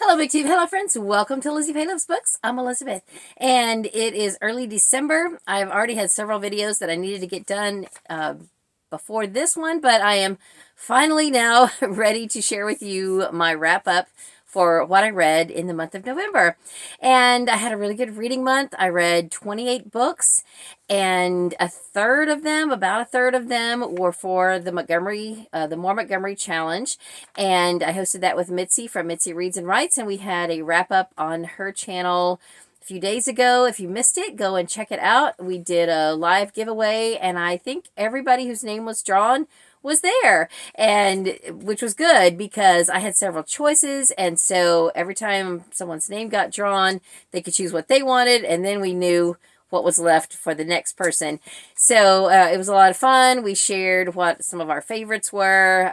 Hello, Booktube. Hello, friends. Welcome to Lizziefaye Loves Books. I'm Elizabeth, and it is early December. I've already had several videos that I needed to get done before this one, but I am finally now ready to share with you my wrap-up for what I read in the month of November. And I had a really good reading month. I read 28 books, and about a third of them were for the More Montgomery Challenge. And I hosted that with Mitzi from Mitzi Reads and Writes, and we had a wrap-up on her channel a few days ago. If you missed it, go and check it out. We did a live giveaway, and I think everybody whose name was drawn was there, and which was good because I had several choices, and so every time someone's name got drawn, they could choose what they wanted, and then we knew what was left for the next person. So it was a lot of fun. We shared what some of our favorites were.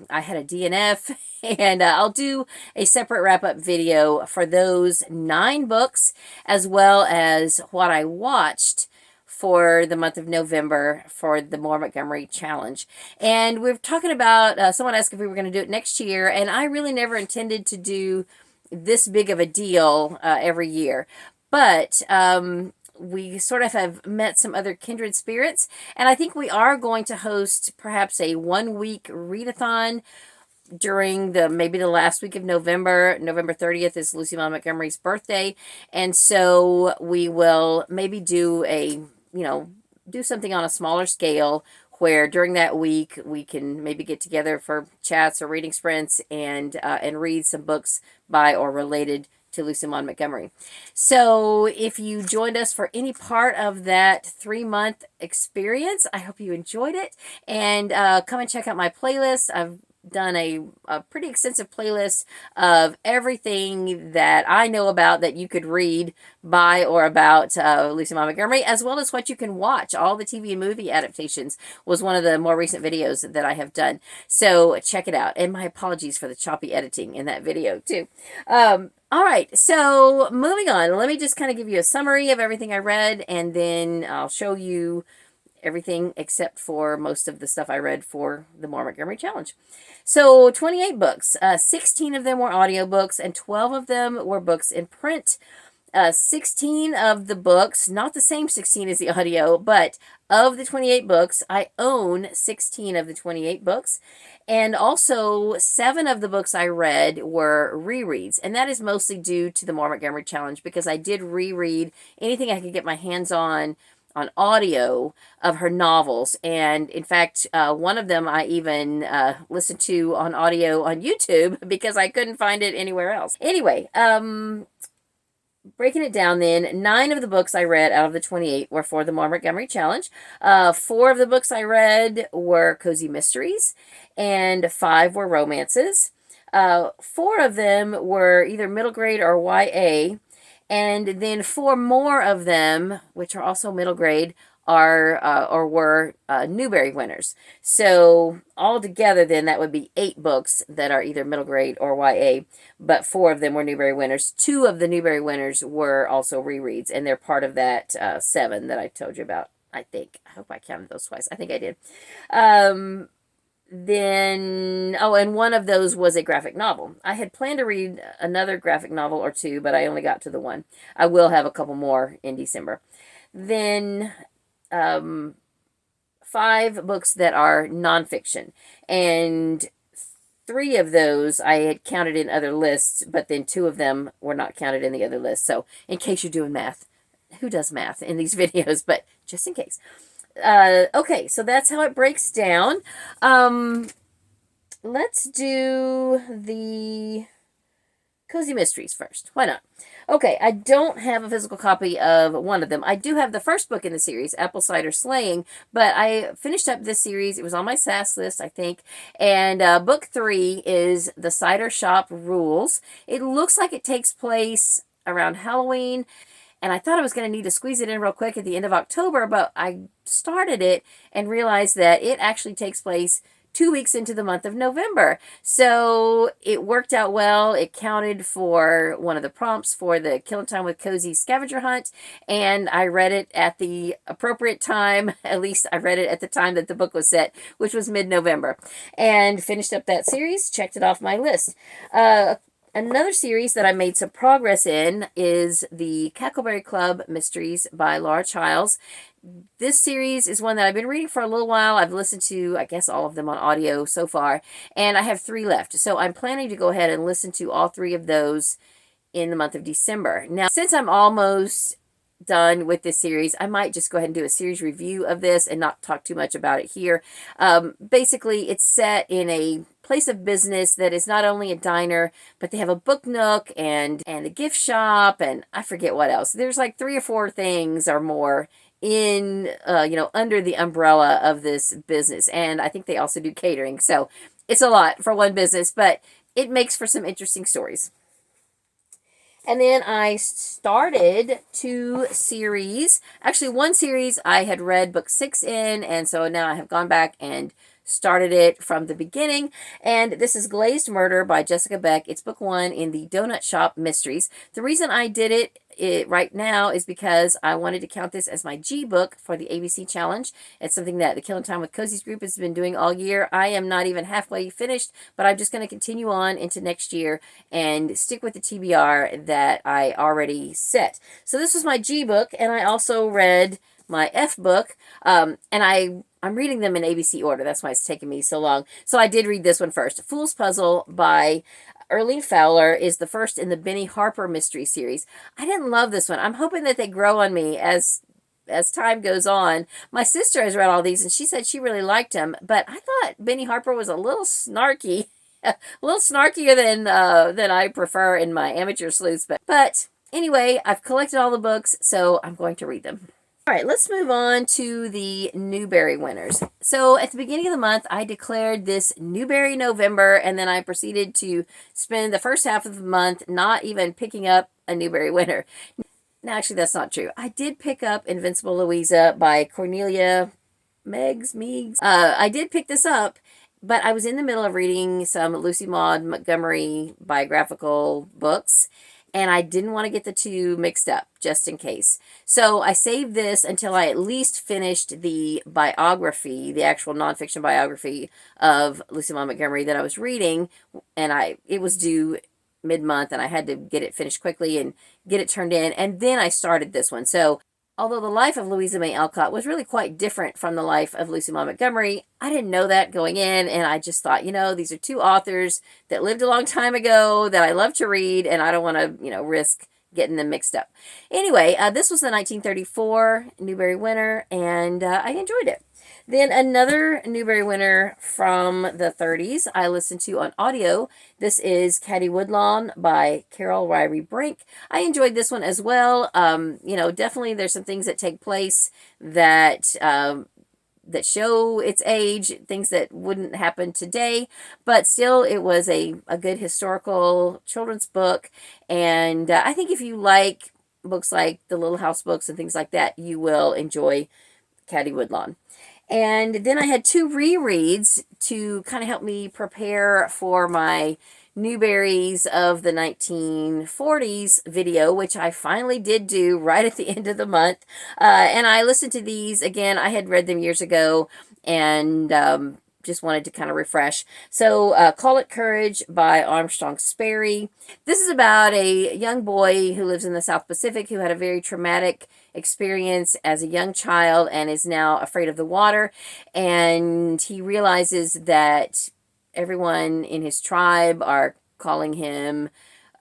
I had a DNF, and I'll do a separate wrap-up video for those 9 books, as well as what I watched for the month of November for the More Montgomery Challenge. And we're talking about, someone asked if we were going to do it next year, and I really never intended to do this big of a deal every year. But we sort of have met some other kindred spirits, and I think we are going to host perhaps a 1-week readathon during maybe the last week of November. November 30th is Lucy Maud Montgomery's birthday, and so we will maybe do do something on a smaller scale where during that week we can maybe get together for chats or reading sprints and read some books by or related to Lucy Maud Montgomery. So if you joined us for any part of that 3-month experience, I hope you enjoyed it, and come and check out my playlist. I've done a pretty extensive playlist of everything that I know about that you could read by or about Lucy Maud Montgomery, as well as what you can watch. All the TV and movie adaptations was one of the more recent videos that I have done. So check it out. And my apologies for the choppy editing in that video too. All right, so moving on. Let me just kind of give you a summary of everything I read, and then I'll show you everything except for most of the stuff I read for the More Montgomery Challenge. So 28 books, 16 of them were audiobooks, and 12 of them were books in print. 16 of the books, not the same 16 as the audio, but of the 28 books, I own 16 of the 28 books. And also 7 of the books I read were rereads, and that is mostly due to the More Montgomery Challenge because I did reread anything I could get my hands on audio of her novels. And in fact, one of them I even listened to on audio on YouTube because I couldn't find it anywhere else. Anyway, breaking it down then, 9 of the books I read out of the 28 were for the More Montgomery Challenge. 4 of the books I read were cozy mysteries, and 5 were romances. 4 of them were either middle grade or YA, and then 4 more of them, which are also middle grade, were Newbery winners. So altogether then that would be 8 books that are either middle grade or YA, but 4 of them were Newbery winners. 2 of the Newbery winners were also rereads, and they're part of that 7 that I told you about, I think. I hope I counted those twice. I think I did. Then, and one of those was a graphic novel. I had planned to read another graphic novel or 2, but I only got to the 1. I will have a couple more in December. Then 5 books that are nonfiction, and 3 of those I had counted in other lists, but then 2 of them were not counted in the other list. So in case you're doing math, who does math in these videos, but just in case. Okay, so that's how it breaks down. Let's do the cozy mysteries first. Why not? Okay, I don't have a physical copy of one of them. I do have the first book in the series, Apple Cider Slaying, but I finished up this series. It was on my SAS list, I think, and book 3 is The Cider Shop Rules. It looks like it takes place around Halloween, and I thought I was going to need to squeeze it in real quick at the end of October, but I started it and realized that it actually takes place 2 weeks into the month of November. So it worked out well. It counted for one of the prompts for the Killing Time with Cozy scavenger hunt, and I read it at the appropriate time. At least I read it at the time that the book was set, which was mid-November, and finished up that series, checked it off my list. Another series that I made some progress in is the Cackleberry Club Mysteries by Laura Childs. This series is one that I've been reading for a little while. I've listened to, I guess, all of them on audio so far, and I have 3 left. So I'm planning to go ahead and listen to all 3 of those in the month of December. Now, since I'm almost done with this series, I might just go ahead and do a series review of this and not talk too much about it here. Basically, it's set in a place of business that is not only a diner, but they have a book nook and a gift shop, and I forget what else. There's like 3 or 4 things or more in, under the umbrella of this business. And I think they also do catering. So it's a lot for one business, but it makes for some interesting stories. And then I started 2 series. Actually, one series I had read book 6 in, and so now I have gone back and started it from the beginning. And this is Glazed Murder by Jessica Beck. It's book 1 in the Donut Shop Mysteries. The reason I did it right now is because I wanted to count this as my G book for the ABC Challenge. It's something that the Killing Time with Cozies group has been doing all year. I am not even halfway finished, but I'm just going to continue on into next year and stick with the TBR that I already set. So this was my G book, and I also read my F book, and I'm reading them in ABC order. That's why it's taken me so long. So I did read this one first. Fool's Puzzle by Erlene Fowler is the first in the Benny Harper mystery series. I didn't love this one. I'm hoping that they grow on me as time goes on. My sister has read all these, and she said she really liked them, but I thought Benny Harper was a little snarky, a little snarkier than I prefer in my amateur sleuths. But anyway, I've collected all the books, so I'm going to read them. All right, let's move on to the Newbery winners. So at the beginning of the month, I declared this Newbery November, and then I proceeded to spend the first half of the month not even picking up a Newbery winner. Now, actually, that's not true. I did pick up Invincible Louisa by Cornelia Meigs. I did pick this up, but I was in the middle of reading some Lucy Maud Montgomery biographical books, and I didn't want to get the 2 mixed up, just in case. So I saved this until I at least finished the biography, the actual nonfiction biography of Lucy Maud Montgomery that I was reading, and it was due mid-month, and I had to get it finished quickly and get it turned in, and then I started this one. So although the life of Louisa May Alcott was really quite different from the life of Lucy Maud Montgomery, I didn't know that going in, and I just thought, these are 2 authors that lived a long time ago that I love to read, and I don't want to, risk getting them mixed up. Anyway, this was the 1934 Newbery winner, and I enjoyed it. Then another Newbery winner from the 30s I listened to on audio. This is Caddy Woodlawn by Carol Ryrie Brink. I enjoyed this one as well. Definitely there's some things that take place that that show its age, things that wouldn't happen today, but still it was a good historical children's book, and I think if you like books like the Little House books and things like that, you will enjoy Caddy Woodlawn. And then I had 2 rereads to kind of help me prepare for my Newberries of the 1940s video, which I finally did do right at the end of the month. And I listened to these again. I had read them years ago, and just wanted to kind of refresh. So Call It Courage by Armstrong Sperry. This is about a young boy who lives in the South Pacific who had a very traumatic experience as a young child and is now afraid of the water. And he realizes that everyone in his tribe are calling him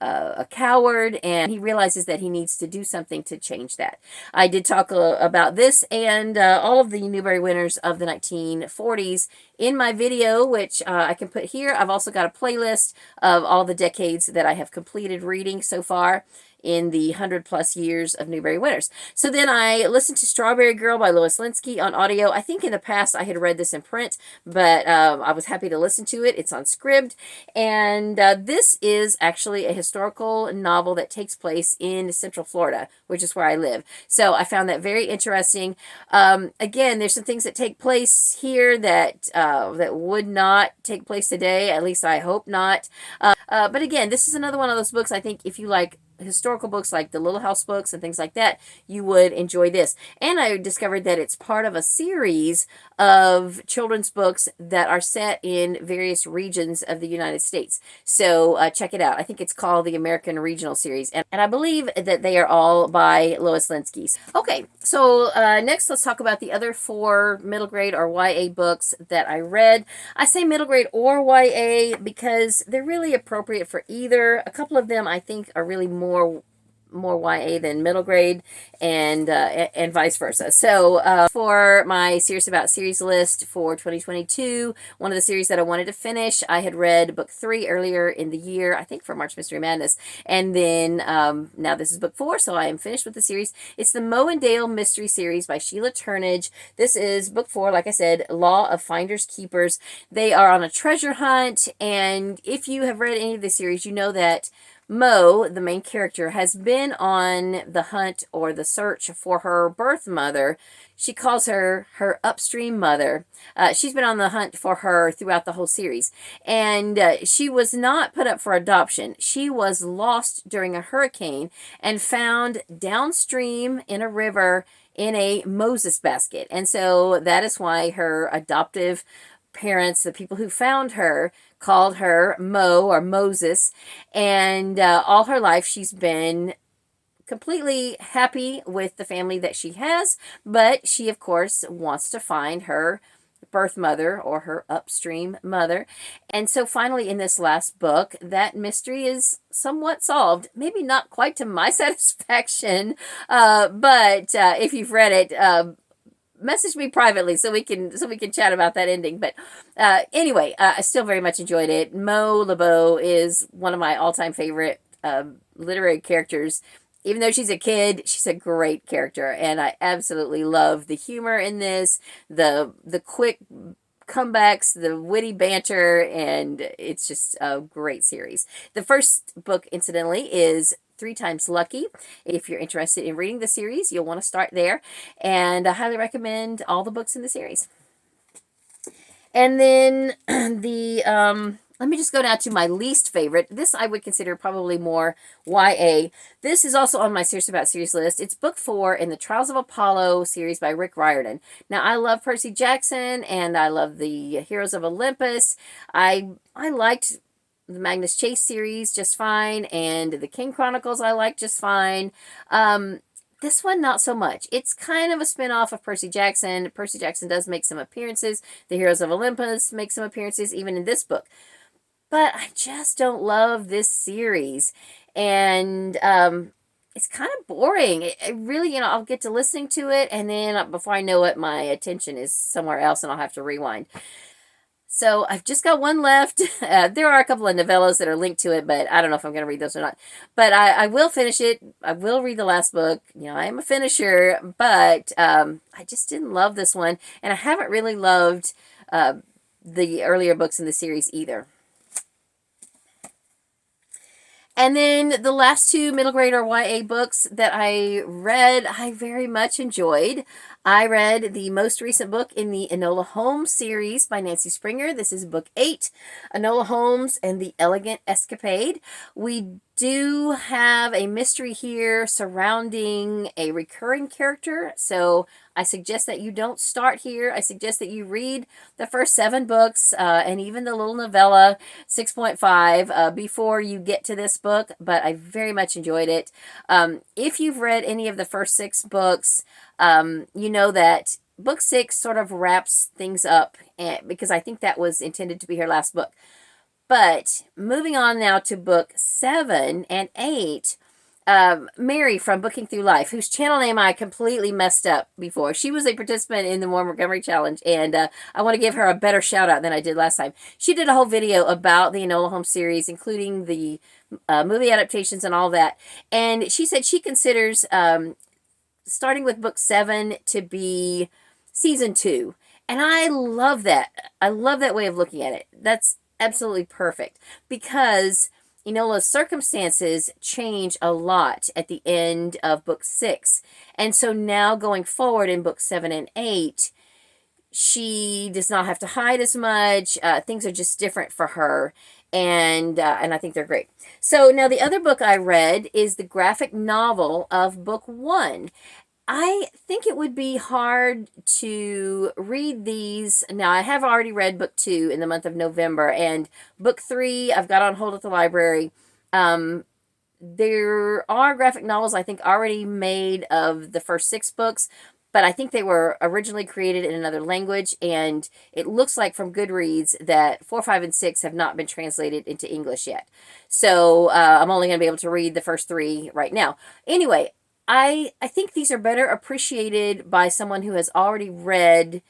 a coward, and he realizes that he needs to do something to change that. I did talk about this and all of the Newbery winners of the 1940s in my video, which I can put here. I've also got a playlist of all the decades that I have completed reading so far in the 100+ years of Newbery winners. So then I listened to Strawberry Girl by Lois Linsky on audio. I think in the past I had read this in print, but I was happy to listen to it. It's on Scribd, and this is actually a historical novel that takes place in Central Florida, which is where I live. So I found that very interesting. Again, there's some things that take place here that would not take place today. At least I hope not. But again, this is another one of those books I think if you like historical books like the Little House books and things like that, you would enjoy this. And I discovered that it's part of a series of children's books that are set in various regions of the United States. So check it out. I think it's called the American Regional Series. And I believe that they are all by Lois Linsky. Okay, so next let's talk about the other 4 middle grade or YA books that I read. I say middle grade or YA because they're really appropriate for either. A couple of them I think are really more YA than middle grade, and vice versa. So for my Serious About Series list for 2022, one of the series that I wanted to finish, I had read book 3 earlier in the year, I think for March Mystery Madness, and then now this is book 4, so I am finished with the series. It's the Moe and Dale Mystery Series by Sheila Turnage. This is book 4, like I said, Law of Finders Keepers. They are on a treasure hunt, and if you have read any of the series, you know that Moe, the main character, has been on the hunt or the search for her birth mother. She calls her her upstream mother. She's been on the hunt for her throughout the whole series. And she was not put up for adoption. She was lost during a hurricane and found downstream in a river in a Moses basket. And so that is why her adoptive parents, the people who found her, called her Moe or Moses, and all her life she's been completely happy with the family that she has, but she of course wants to find her birth mother or her upstream mother. And so finally in this last book, that mystery is somewhat solved. Maybe not quite to my satisfaction, but if you've read it, message me privately so we can chat about that ending. But anyway, I still very much enjoyed it. Moe LeBeau is one of my all-time favorite literary characters. Even though she's a kid, she's a great character, and I absolutely love the humor in this, the quick comebacks, the witty banter, and it's just a great series. The first book, incidentally, is 3 Times Lucky. If you're interested in reading the series, you'll want to start there, and I highly recommend all the books in the series. And then let me just go down to my least favorite. This I would consider probably more YA. This is also on my Serious About Series list. It's book 4 in the Trials of Apollo series by Rick Riordan. Now, I love Percy Jackson, and I love the Heroes of Olympus. I liked the Magnus Chase series just fine, and the King Chronicles I like just fine. This one, not so much. It's kind of a spin-off of Percy Jackson. Percy Jackson does make some appearances. The Heroes of Olympus make some appearances, even in this book. But I just don't love this series. And it's kind of boring. It really, I'll get to listening to it, and then before I know it, my attention is somewhere else, and I'll have to rewind. So I've just got one left. There are a couple of novellas that are linked to it, but I don't know if I'm going to read those or not. But I will finish it. I will read the last book. I am a finisher, but I just didn't love this one. And I haven't really loved the earlier books in the series either. And then the last 2 middle grade or YA books that I read, I very much enjoyed. I read the most recent book in the Enola Holmes series by Nancy Springer. This is book 8, Enola Holmes and the Elegant Escapade. We do have a mystery here surrounding a recurring character, so I suggest that you don't start here. I suggest that you read the first 7 books and even the little novella 6.5 before you get to this book, but I very much enjoyed it. If you've read any of the first 6 books, you know that book 6 sort of wraps things up, because I think that was intended to be her last book. But moving on now to book 7 and 8, Mary from Booking Through Life, whose channel name I completely messed up before. She was a participant in the Moore Montgomery Challenge, and I want to give her a better shout out than I did last time. She did a whole video about the Enola Holmes series, including the movie adaptations and all that. And she said she considers starting with book 7 to be season 2. And I love that. I love that way of looking at it. That's absolutely perfect, because Enola's circumstances change a lot at the end of book 6. And so now going forward in book 7 and 8, she does not have to hide as much. Things are just different for her. and I think they're great. So now the other book I read is the graphic novel of book 1. I think it would be hard to read these. Now, I have already read book 2 in the month of November, and book 3 I've got on hold at the library. There are graphic novels, I think, already made of the first 6 books, but I think they were originally created in another language, and it looks like from Goodreads that 4, 5, and 6 have not been translated into English yet. So I'm only going to be able to read the first 3 right now. Anyway, I think these are better appreciated by someone who has already read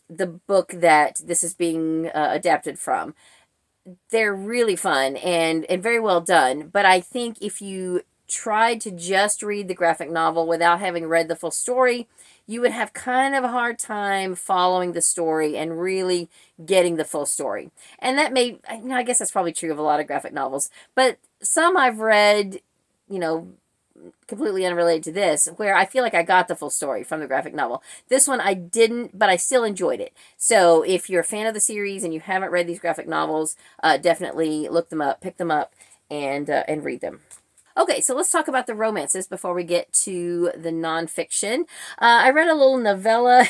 the book that this is being adapted from. They're really fun and very well done, but I think if you tried to just read the graphic novel without having read the full story, you would have kind of a hard time following the story and really getting the full story. And that may, I guess that's probably true of a lot of graphic novels, but some I've read, completely unrelated to this, where I feel like I got the full story from the graphic novel. This one I didn't, but I still enjoyed it. So if you're a fan of the series and you haven't read these graphic novels, definitely look them up, pick them up, and read them. Okay, so let's talk about the romances before we get to the nonfiction. I read a little novella.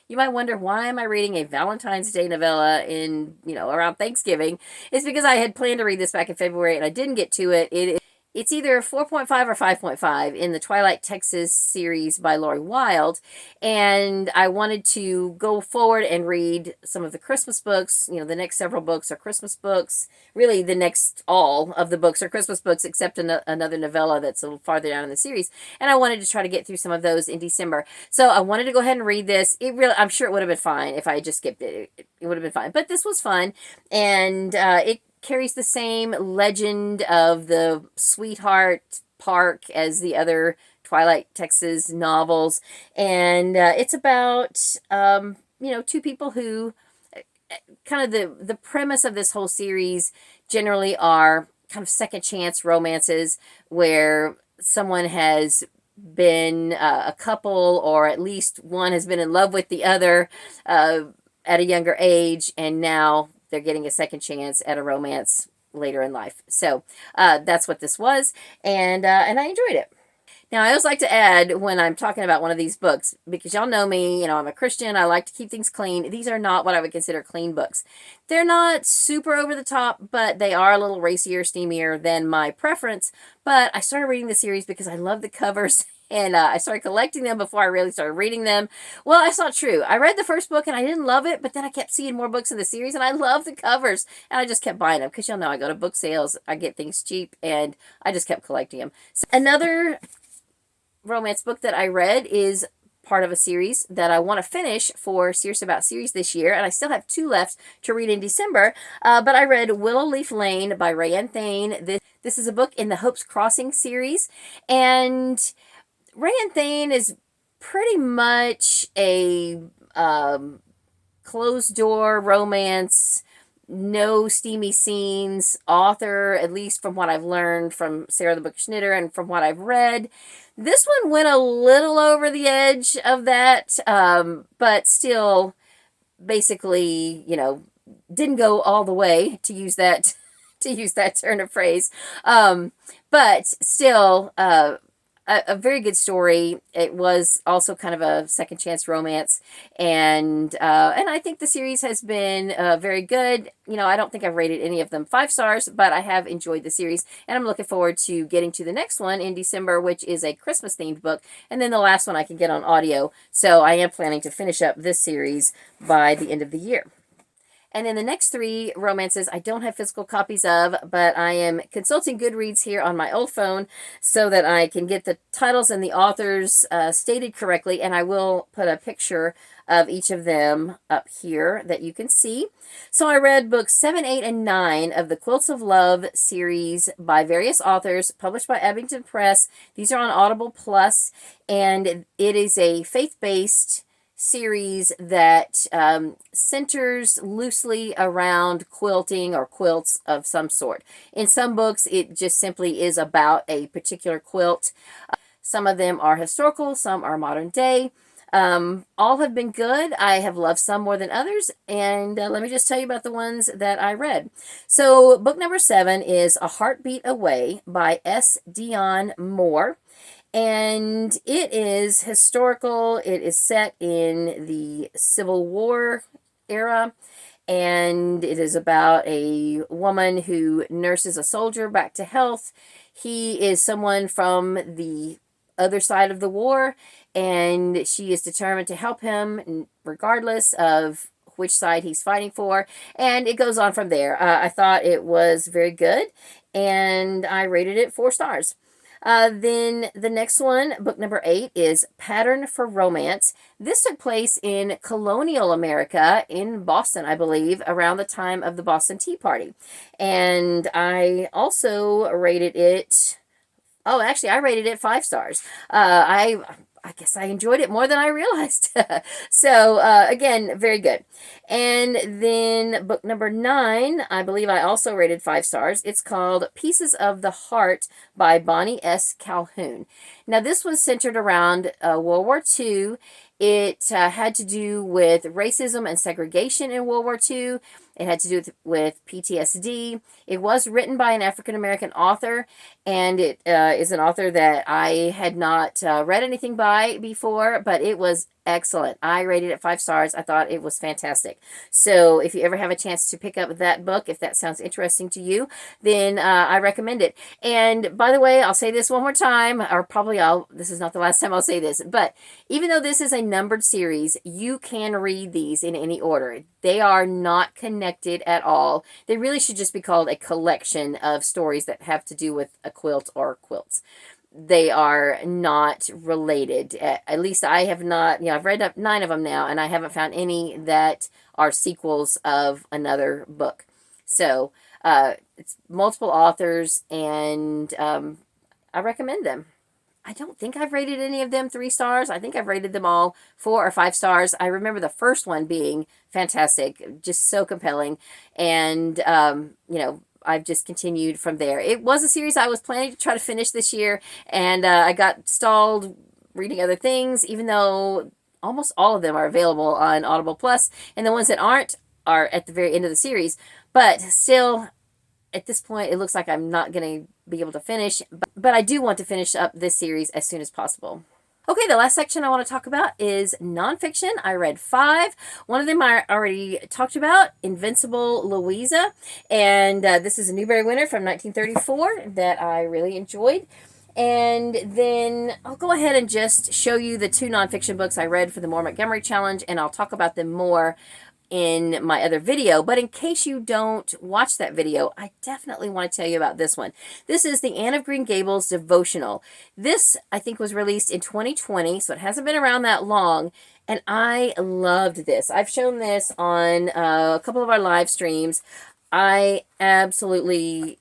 You might wonder, why am I reading a Valentine's Day novella in, around Thanksgiving? It's because I had planned to read this back in February and I didn't get to it. It's either 4.5 or 5.5 in the Twilight, Texas series by Lori Wilde, and I wanted to go forward and read some of the Christmas books. The next several books are Christmas books. Really, the next all of the books are Christmas books, except another novella that's a little farther down in the series, and I wanted to try to get through some of those in December. So I wanted to go ahead and read this. I'm sure it would have been fine if I had just skipped it. It would have been fine, but this was fun, and it carries the same legend of the sweetheart park as the other Twilight, Texas novels. And it's about, 2 people who, kind of the premise of this whole series generally are kind of second chance romances where someone has been a couple, or at least one has been in love with the other at a younger age, and now they're getting a second chance at a romance later in life. So that's what this was, and I enjoyed it. Now, I always like to add when I'm talking about one of these books, because y'all know me, I'm a Christian, I like to keep things clean. These are not what I would consider clean books. They're not super over the top, but they are a little racier, steamier than my preference. But I started reading the series because I love the covers. And I started collecting them before I really started reading them. Well, that's not true. I read the first book and I didn't love it, but then I kept seeing more books in the series and I love the covers. And I just kept buying them because y'all know I go to book sales, I get things cheap, and I just kept collecting them. So another romance book that I read is part of a series that I want to finish for Serious About Series this year, and I still have 2 left to read in December, but I read Willow Leaf Lane by Rayanne Thane. This is a book in the Hope's Crossing series, and Rayanne Thane is pretty much a closed-door romance, no steamy scenes author, at least from what I've learned from Sarah the Book Schnitter and from what I've read. This one went a little over the edge of that, but still basically, didn't go all the way, to use that turn of phrase. But still, a very good story. It was also kind of a second chance romance, and I think the series has been very good. I don't think I've rated any of them 5 stars, but I have enjoyed the series, and I'm looking forward to getting to the next one in December, which is a Christmas themed book, and then the last one I can get on audio. So I am planning to finish up this series by the end of the year. And then the next 3 romances I don't have physical copies of, but I am consulting Goodreads here on my old phone so that I can get the titles and the authors stated correctly, and I will put a picture of each of them up here that you can see. So I read books 7, 8, and 9 of the Quilts of Love series by various authors, published by Abington Press. These are on Audible Plus, and it is a faith-based series that centers loosely around quilting or quilts of some sort. In some books, it just simply is about a particular quilt. Some of them are historical, some are modern day. All have been good. I have loved some more than others, and let me just tell you about the ones that I read. So book number 7 is A Heartbeat Away by S. Dion Moore. And it is historical. It is set in the Civil War era. And it is about a woman who nurses a soldier back to health. He is someone from the other side of the war, and she is determined to help him regardless of which side he's fighting for. And it goes on from there. I thought it was very good, and I rated it 4 stars. Then the next one, book number 8, is Pattern for Romance. This took place in colonial America in Boston, I believe, around the time of the Boston Tea Party. And I also rated it, oh, actually, I rated it 5 stars. I guess I enjoyed it more than I realized. So, again, very good. And then book number 9, I believe I also rated 5 stars. It's called Pieces of the Heart by Bonnie S. Calhoun. Now, this was centered around World War II. It had to do with racism and segregation in World War II. It had to do with PTSD. It was written by an African-American author, and it is an author that I had not read anything by before, but it was excellent. I rated it 5 stars. I thought it was fantastic. So if you ever have a chance to pick up that book, if that sounds interesting to you, then I recommend it. And by the way, I'll say this one more time, or probably this is not the last time I'll say this, but even though this is a numbered series, you can read these in any order. They are not connected at all. They really should just be called a collection of stories that have to do with a quilt or quilts. They are not related. At least I have not, I've read up 9 of them now, and I haven't found any that are sequels of another book. So it's multiple authors, and I recommend them. I don't think I've rated any of them 3 stars. I think I've rated them all 4 or 5 stars. I remember the first one being fantastic, just so compelling. And, I've just continued from there. It was a series I was planning to try to finish this year, and I got stalled reading other things, even though almost all of them are available on Audible Plus, and the ones that aren't are at the very end of the series. But still, at this point, it looks like I'm not going to be able to finish, but I do want to finish up this series as soon as possible. Okay, the last section I want to talk about is nonfiction. I read 5. One of them I already talked about, Invincible Louisa. And this is a Newbery winner from 1934 that I really enjoyed. And then I'll go ahead and just show you the 2 nonfiction books I read for the Moore Montgomery Challenge, and I'll talk about them more in my other video. But in case you don't watch that video, I definitely want to tell you about this one. This is the Anne of Green Gables devotional. This, I think, was released in 2020, so it hasn't been around that long, and I loved this. I've shown this on a couple of our live streams. I absolutely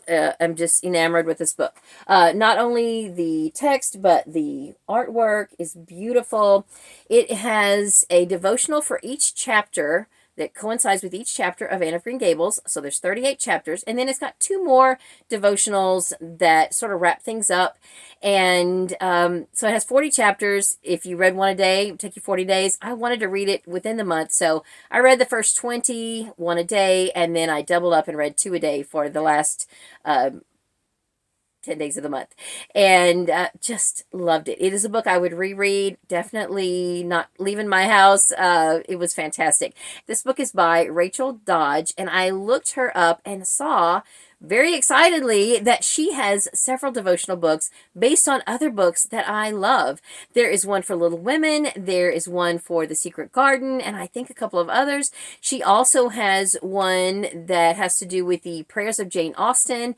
I'm just enamored with this book. Not only the text, but the artwork is beautiful. It has a devotional for each chapter that coincides with each chapter of Anne of Green Gables. So there's 38 chapters. And then it's got 2 more devotionals that sort of wrap things up. And so it has 40 chapters. If you read one a day, it would take you 40 days. I wanted to read it within the month. So I read the first 20, one a day, and then I doubled up and read 2 a day for the last 10 days of the month, and just loved it. It is a book I would reread, definitely not leaving my house. It was fantastic. This book is by Rachel Dodge, and I looked her up and saw very excitedly that she has several devotional books based on other books that I love. There is one for Little Women, there is one for The Secret Garden, and I think a couple of others. She also has one that has to do with the prayers of Jane Austen.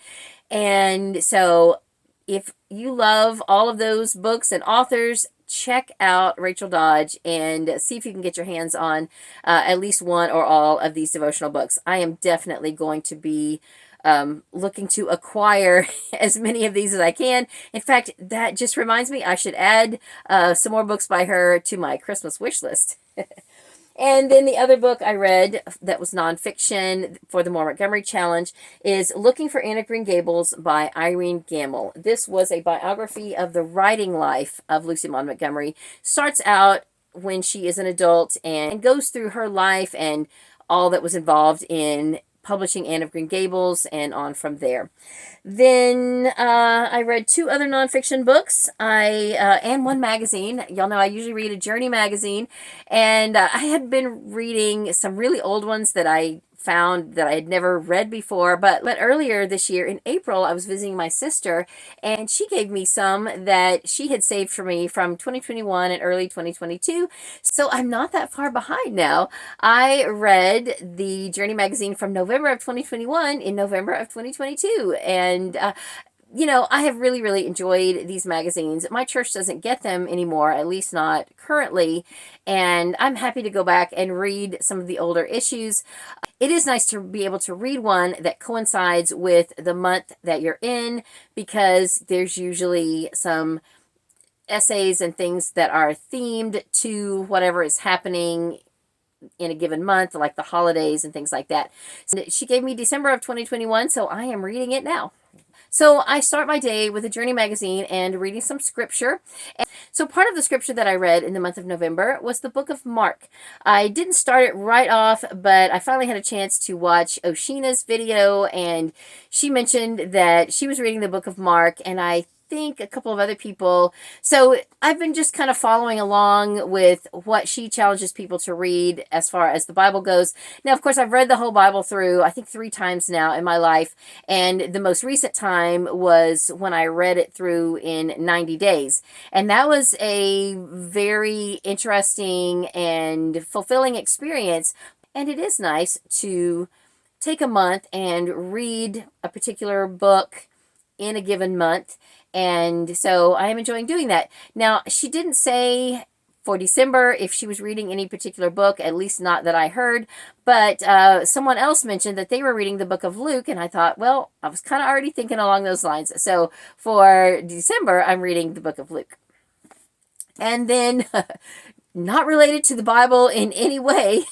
And so if you love all of those books and authors, check out Rachel Dodge and see if you can get your hands on at least one or all of these devotional books. I am definitely going to be looking to acquire as many of these as I can. In fact, that just reminds me I should add some more books by her to my Christmas wish list. And then the other book I read that was nonfiction for the Moore Montgomery Challenge is Looking for Anne of Green Gables by Irene Gamble. This was a biography of the writing life of Lucy Maud Montgomery. Starts out when she is an adult and goes through her life and all that was involved in publishing Anne of Green Gables and on from there. Then I read 2 other nonfiction books. And one magazine. Y'all know I usually read a Journey magazine, and I had been reading some really old ones that I found that I had never read before. But earlier this year in April, I was visiting my sister, and she gave me some that she had saved for me from 2021 and early 2022. So I'm not that far behind now. I read the Journey magazine from November of 2021 in November of 2022, and you know, I have really, really enjoyed these magazines. My church doesn't get them anymore, at least not currently, and I'm happy to go back and read some of the older issues. It is nice to be able to read one that coincides with the month that you're in, because there's usually some essays and things that are themed to whatever is happening in a given month, like the holidays and things like that. So she gave me December of 2021, so I am reading it now. So I start my day with a Journey magazine and reading some scripture. And so part of the scripture that I read in the month of November was the book of Mark. I didn't start it right off, but I finally had a chance to watch Oshina's video, and she mentioned that she was reading the book of Mark, and I think a couple of other people. So I've been just kind of following along with what she challenges people to read as far as the Bible goes. Now, of course, I've read the whole Bible through, I think 3 times now in my life. And the most recent time was when I read it through in 90 days. And that was a very interesting and fulfilling experience. And it is nice to take a month and read a particular book in a given month. And so I am enjoying doing that. Now, she didn't say for December if she was reading any particular book, at least not that I heard. But someone else mentioned that they were reading the book of Luke, and I thought, well, I was kind of already thinking along those lines. So for December, I'm reading the book of Luke. And then, not related to the Bible in any way,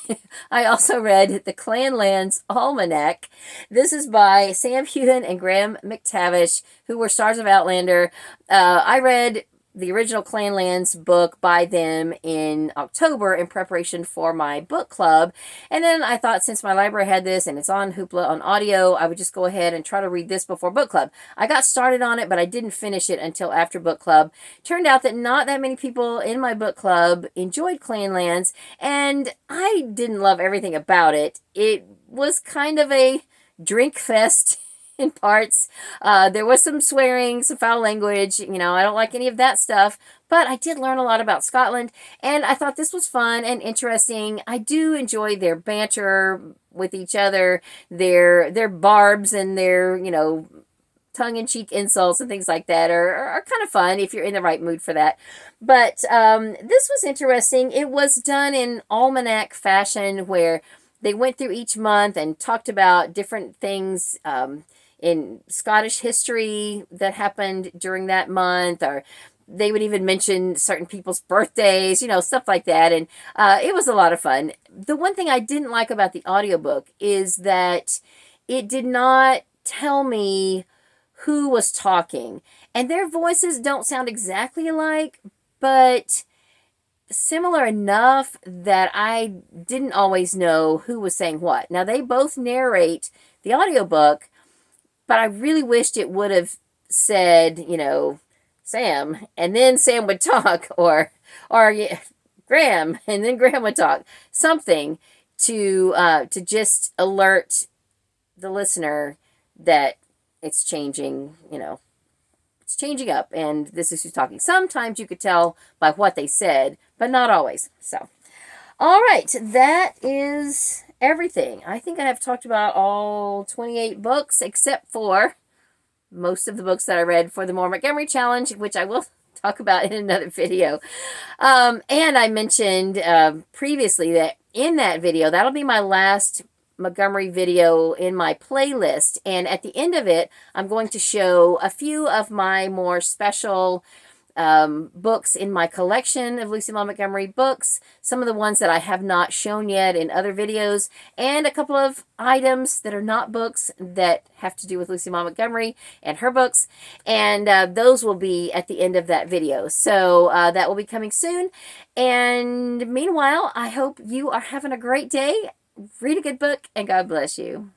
I also read the Clanlands Almanac. This is by Sam Heughan and Graham McTavish, who were stars of Outlander. I read the original Clanlands book by them in October in preparation for my book club. And then I thought, since my library had this and it's on Hoopla on audio, I would just go ahead and try to read this before book club. I got started on it, but I didn't finish it until after book club. Turned out that not that many people in my book club enjoyed Clanlands, and I didn't love everything about it. It was kind of a drink fest in parts. There was some swearing, some foul language. You know, I don't like any of that stuff, but I did learn a lot about Scotland, and I thought this was fun and interesting. I do enjoy their banter with each other, their barbs and their, you know, tongue-in-cheek insults and things like that are kind of fun if you're in the right mood for that. But this was interesting. It was done in almanac fashion, where they went through each month and talked about different things in Scottish history that happened during that month, or they would even mention certain people's birthdays, you know, stuff like that. And it was a lot of fun. The one thing I didn't like about the audiobook is that it did not tell me who was talking. And their voices don't sound exactly alike, but similar enough that I didn't always know who was saying what. Now, they both narrate the audiobook, but I really wished it would have said, you know, Sam, and then Sam would talk, or yeah, Graham, and then Graham would talk. Something to just alert the listener that it's changing, you know, it's changing up, and this is who's talking. Sometimes you could tell by what they said, but not always. So, all right, that is everything. I think I have talked about all 28 books, except for most of the books that I read for the More Montgomery Challenge, which I will talk about in another video. And I mentioned previously that in that video, that'll be my last Montgomery video in my playlist. And at the end of it, I'm going to show a few of my more special books in my collection of Lucy Maud Montgomery books, some of the ones that I have not shown yet in other videos, and a couple of items that are not books that have to do with Lucy Maud Montgomery and her books, and those will be at the end of that video. So that will be coming soon. And meanwhile, I hope you are having a great day. Read a good book, and God bless you.